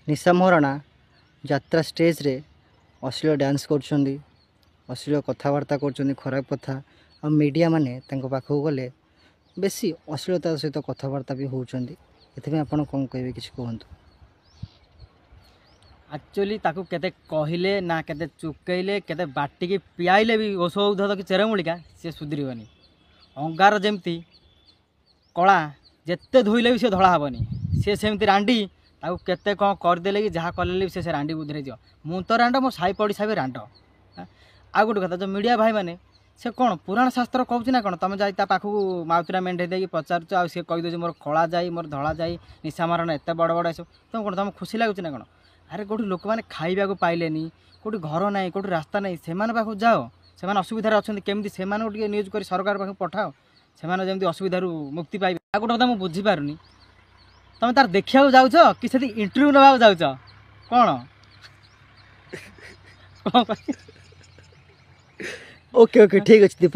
निशा महाराणा यात्रा स्टेज रे अश्लील डांस कर अश्लील कथबार्ता कर खराब कथा आ मीडिया माने पाखक गले बेसी अश्लीलता सहित कथबार्ता भी होती आप कौन कहे कि कहतु एक्चुअली ताकू केते कहले ना केते चुकैले केते बाटिकी पियाइले भी औषध कि चेरमूलिका सी सुधरबनी अंगार जमती कला जिते धोइले भी सी धड़ा हेनी सी सेमती रांडी ताकू केते कौन करदे कि जहाँ कले भी से रांडी बुद्धि जा मु तो रांड मो साई पड़िशा भी रांड आ गोटे कथा जो मीडिया भाई मैंने से कौन पुराण शास्त्र कहूँ ना कौन तुम जा पाखक माउतरा मेढे दे पचारुच आ सी कहीदे मोर कला जाई मोर धड़ा जाई निशा मारण एत बड़ बड़ सब तुम कौन तुम खुशी लगुच ना कौन अरे कौटी लोक मैंने खाइबा को पाइले कौटी घर ना कौटी रास्ता नहीं से पाखक जाओ से असुविधार अच्छा केमी से न्यूज कर सरकार पाखक पठाओ से जमी असुविधार मुक्ति पाइबे आ गोटे कथा मुझे बुझीपारूनी तुम तार देखा जाऊच कि से इंटरव्यू नवा जाऊच कौन ओके ओके ठीक अच्छे।